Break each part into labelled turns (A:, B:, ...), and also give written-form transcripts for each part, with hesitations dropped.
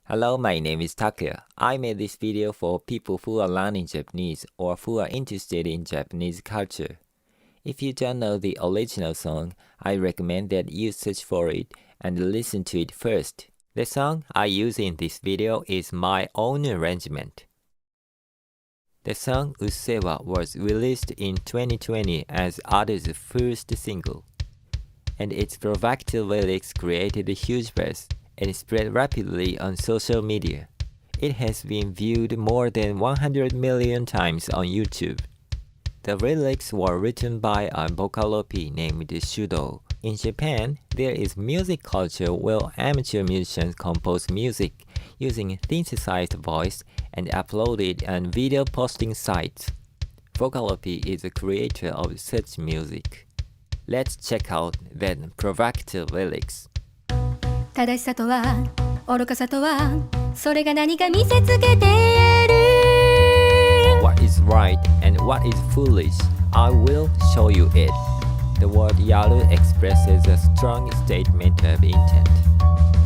A: Hello, my name is Takuya. I made this video for people who are learning Japanese or who are interested in Japanese culture. If you don't know the original song, I recommend that you search for it and listen to it first. The song I use in this video is my own arrangement. The song うっせぇわ was released in 2020 as Ada's first single, and its provocative lyrics created a huge buzz and spread rapidly on social media. It has been viewed more than 100 million times on YouTube. The lyrics were written by a vocaloid named Shudo. In Japan, there is music culture where amateur musicians compose music using synthesized voice and upload it on video posting sites. Vocaloid is the creator of such music. Let's check out the provocative lyrics.
B: 正しさとは愚かさとはそれが何か見せつけてやる
A: What is right and what is foolish, I will show you it. The word yaru expresses a strong statement of intent.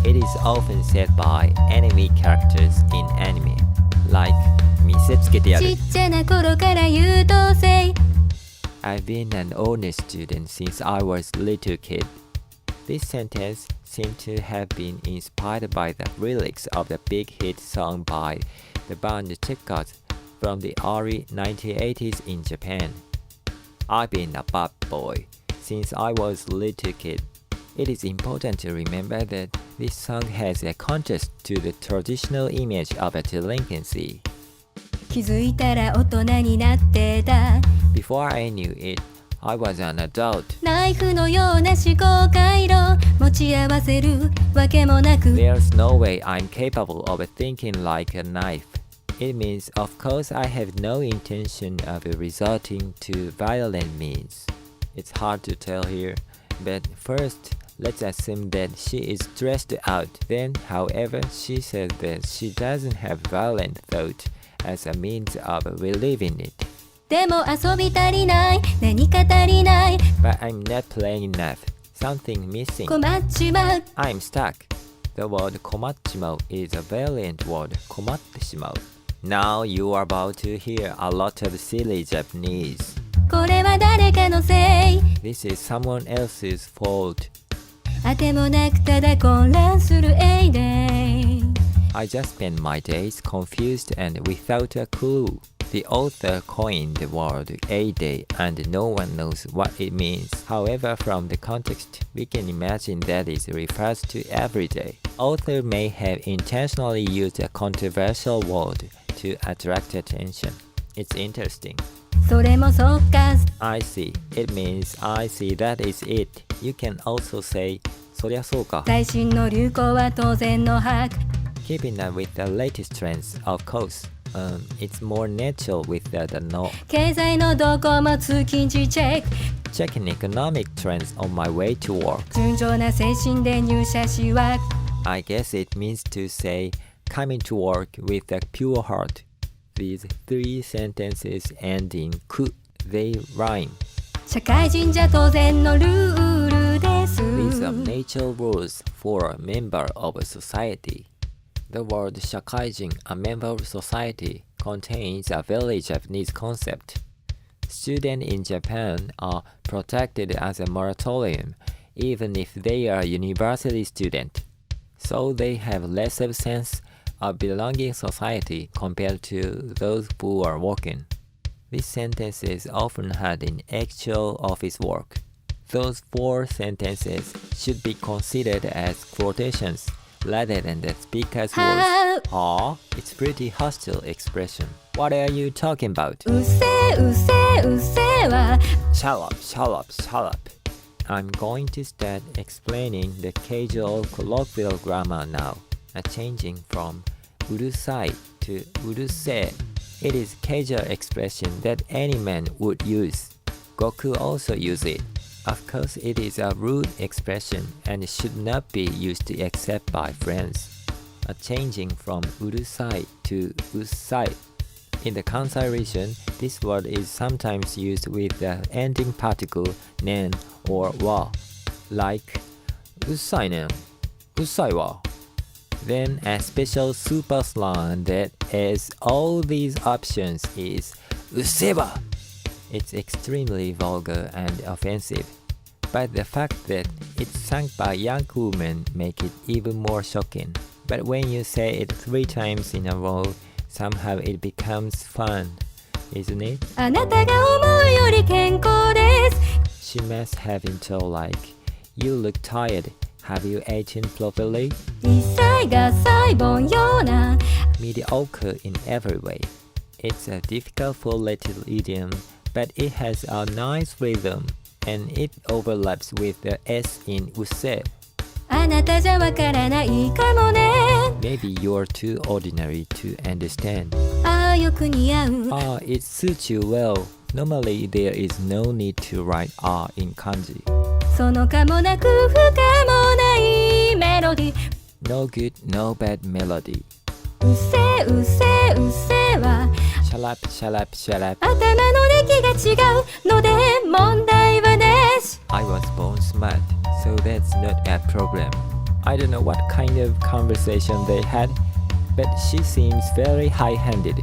A: It is often said by enemy characters in anime, like 見せつけてやる。
B: ちっちゃな頃から優等生
A: I've been an honest student since I was a little kid. This sentence seems to have been inspired by the lyrics of the big hit song by the band Checkers from the early 1980s in Japan. I've been a bad boy since I was a little kid. It is important to remember that this song has a contrast to the traditional image of a delinquency.
B: 気づいたら大人になってた
A: Before I knew it, I was an adult.
B: ナイフのような思考回路持ち合わせるわけもなく
A: There's no way I'm capable of thinking like a knife. It means, of course, I have no intention of resorting to violent means. It's hard to tell here, but first, let's assume that she is stressed out. Then, however, she says that she doesn't have violent thought as a means of relieving it.
B: でも遊び足りない何か足りない
A: But I'm not playing enough. Something missing.
B: 困っちまう
A: I'm stuck. The word 困っちまう is a variant word 困ってしまう. Now you are about to hear a lot of silly Japanese.
B: これは誰かのせい
A: This is someone else's fault.
B: あてもなくただ混乱するA-Day
A: I just spent my days confused and without a clue. The author coined the word A-Day and no one knows what it means. However, from the context, we can imagine that it refers to every day. Author may have intentionally used a controversial word to attract attention. It's interesting.
B: それもそっか
A: I see. It means I see that is it. You can also say そりゃそうか。
B: 最新の流行は当然の把握
A: Keeping up with the latest trends, of course. It's more natural with the no.
B: 経済の動向も通勤時チェック
A: Checking economic trends on my way to work.
B: 純情な精神で入社しは
A: I guess it means to say coming to work with a pure heart. These three sentences end in ku. They rhyme.
B: 社会人じゃ当然のルールです
A: These are natural rules for a member of a society. The word shakai-jin, a member of society, contains a very Japanese concept. Students in Japan are protected as a moratorium, even if they are a university student. So they have less of a sense of belonging society compared to those who are working. This sentence is often heard in actual office work. Those four sentences should be considered as quotations rather than the speaker's words. Huh? It's pretty hostile expression. What are you talking about?
B: うせうせうせは
A: Shut up, shut up, shut up. I'm going to start explaining the casual colloquial grammar now, changing from うるさい to うるせえ. It is casual expression that any man would use. Goku also use it. Of course, it is a rude expression and should not be used except by friends. Changing from うるさい to うっさい. In the Kansai region, this word is sometimes used with the ending particle nen or wa, like うっさいねん、うっさいわ. Then a special super slang that has all these options is うっせぇわ. It's extremely vulgar and offensive, but the fact that it's sung by young women make it even more shocking. But when you say it 3 times in a row, somehow it becomes fun, isn't it?
B: あなたが思うより健康です
A: She must have been told like, you look tired, have you eaten properly?
B: 一切が細胞ような
A: Mediocre in every way. It's a difficult 4-letter idiom, but it has a nice rhythm, and it overlaps with the S in うっせぇ.
B: あなたじゃわからないかもね
A: Maybe you're too ordinary to understand.
B: ああよく似合う
A: Ah, it suits you well. Normally there is no need to write R in kanji.
B: そのかもなく不可もないメロディ
A: No good, no bad melody.
B: うっせぇうっせぇうっせぇわ
A: Shut up, shut up, shut up.
B: 頭の出来が違うので問題はなし
A: I was born smart, so that's not a problem. I don't know what kind of conversation they had, but she seems very high-handed.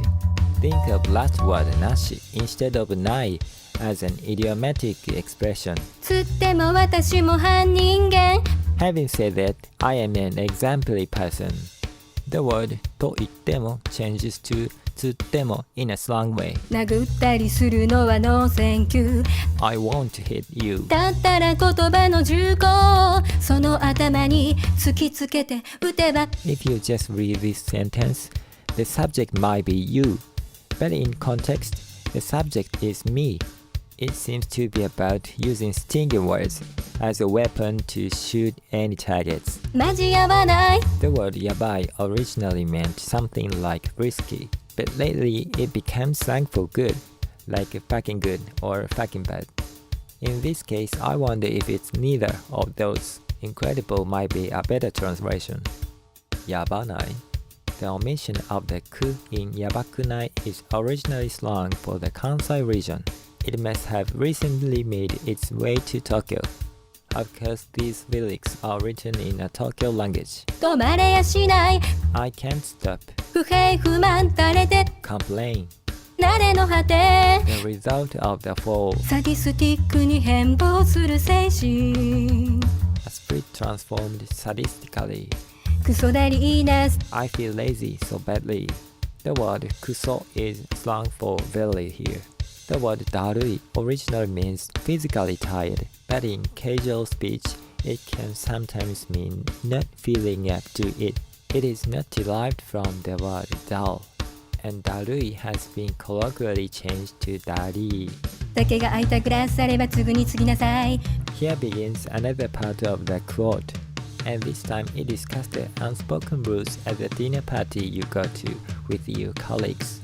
A: Think of last word なし instead of ない as an idiomatic expression.
B: つっても私も半人間
A: Having said that, I am an exemplary person. The word と言っても changes to つっても in a slang way.
B: 殴ったりするのはノーセンキュー
A: I won't hit you.
B: だったら言葉の重厚その頭に突きつけて打てば
A: If you just read this sentence, the subject might be you, but in context, the subject is me. It seems to be about using stinging words as a weapon to shoot any targets.
B: マジやばない
A: The word やばい originally meant something like risky, but lately it became slang for good, like fucking good or fucking bad. In this case, I wonder if it's neither of those. Incredible might be a better translation. やばない The omission of the く in やばくない is originally slang for the Kansai region. It must have recently made its way to Tokyo. Of course, these lyrics are written in a Tokyo language.
B: 止まれやしない
A: I can't stop.
B: 不平不満垂れて
A: Complain.
B: 慣れの果て
A: The result of the fall.
B: サディスティックに変貌する精神
A: A spirit transformed sadistically.
B: クソだりーなす
A: I feel lazy so badly. The word クソ is slang for very here. The word だるい originally means physically tired, but in casual speech, it can sometimes mean not feeling up to it. It is not derived from the word dull, and だるい has been colloquially changed to だり。
B: 酒が空いたグラスあればすぐに継ぎなさい
A: Here begins another part of the quote, and this time it discussed the unspoken rules at the dinner party you go to with your colleagues.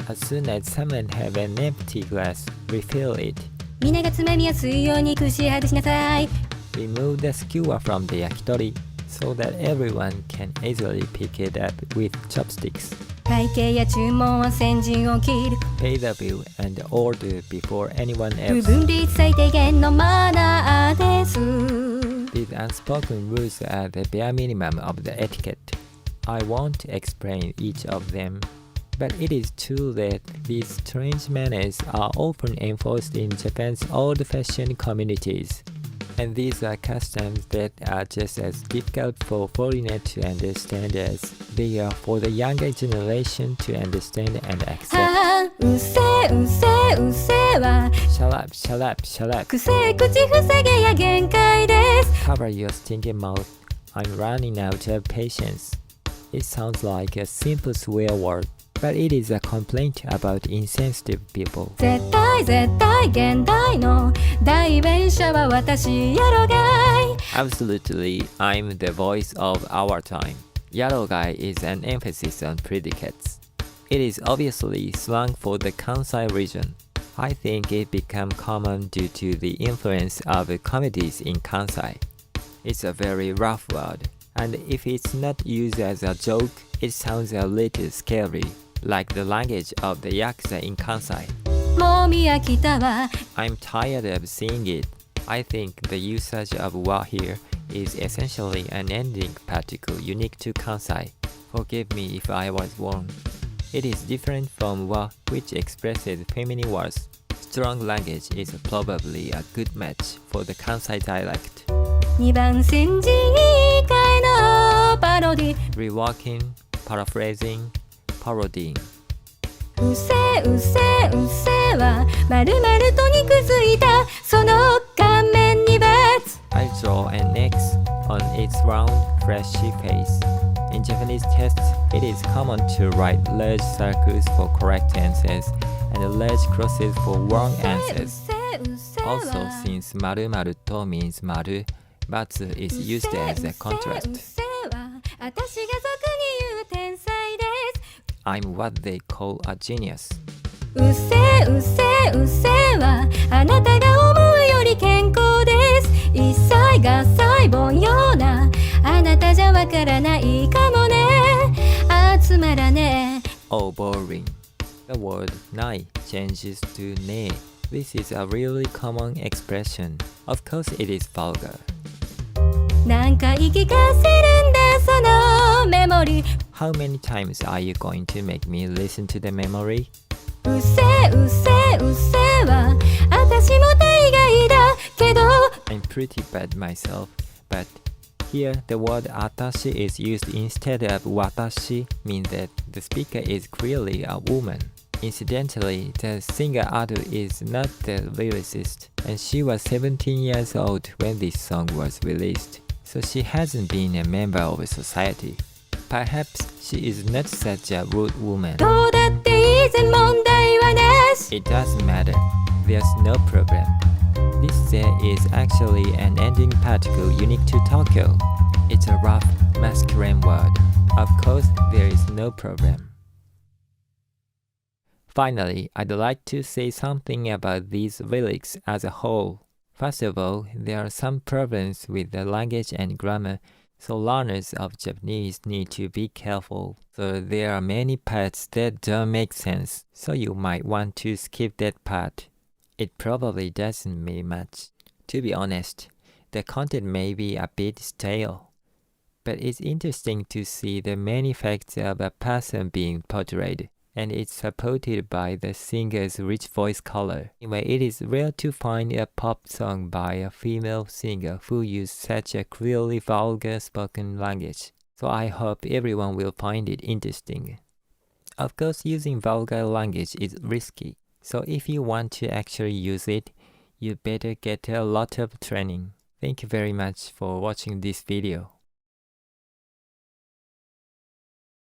A: As soon as someone have an empty glass, refill it.
B: 皆がつまみやすいように串外しなさい
A: Remove the skewer from the yakitori so that everyone can easily pick it up with chopsticks.
B: 会計や注文は先陣を切る
A: Pay the bill and order before anyone
B: 不
A: else.
B: 分率最低限のマナーです
A: These unspoken rules are the bare minimum of the etiquette. I won't explain each of them, but it is true that these strange manners are often enforced in Japan's old-fashioned communities. And these are customs that are just as difficult for foreigners to understand as they are for the younger generation to understand and accept.
B: ああうっせぇうっせぇうっせぇわ
A: Shut up, shut up, shut up.
B: くせえ口塞げや限界です
A: Cover your stinking mouth. I'm running out of patience. It sounds like a simple swear word, but it is a complaint about insensitive people.
B: 絶対絶対現代の代弁者は私やろがい
A: Absolutely, I'm the voice of our time. Yarogai is an emphasis on predicates. It is obviously slang for the Kansai region. I think it became common due to the influence of comedies in Kansai. It's a very rough word, and if it's not used as a joke, it sounds a little scary, like the language of the Yakuza in Kansai.
B: もう見飽きたわ
A: I'm tired of seeing it. I think the usage of wa here is essentially an ending particle unique to Kansai. Forgive me if I was wrong. It is different from wa, which expresses feminine words. Strong language is probably a good match for the Kansai dialect.
B: 2番煎じ以下のパロディ
A: Reworking, paraphrasing, parodying.
B: うせうせうせはまるまると肉づいたその顔面に別
A: I draw an X on its round, fleshy face. In Japanese texts, it is common to write large circles for correct answers and large crosses for wrong answers. Also, since 〇〇と means 〇, batsu is used as a contrast.
B: 私が俗に言う天才です
A: I'm what they call a genius.
B: うせうせうせはあなたが思うより健康です一切合切凡庸なあなたじゃわからないかもね集まらね
A: Oh, boring. The word ない changes to ね This is a really common expression. Of course, it is vulgar.
B: 何回聞かせるんだそのメモリ
A: How many times are you going to make me listen to the memory?
B: うせうせうせは私も大概だけど
A: I'm pretty bad myself, but here the word 私 is used instead of 私 means that the speaker is clearly a woman. Incidentally, the singer Adu is not the lyricist, and she was 17 years old when this song was released, so she hasn't been a member of society. Perhaps she is not such a rude woman.
B: どうだっていいぜ問題はなし
A: It doesn't matter. There's no problem. This there is actually an ending particle unique to Tokyo. It's a rough, masculine word. Of course, there is no problem. Finally, I'd like to say something about these lyrics as a whole. First of all, there are some problems with the language and grammar, so learners of Japanese need to be careful. So there are many parts that don't make sense, so you might want to skip that part. It probably doesn't mean much. To be honest, the content may be a bit stale, but it's interesting to see the many facts of a person being portrayed, and it's supported by the singer's rich voice color. Anyway, it is rare to find a pop song by a female singer who uses such a clearly vulgar spoken language, so I hope everyone will find it interesting. Of course, using vulgar language is risky, so if you want to actually use it, you better get a lot of training. Thank you very much for watching this video.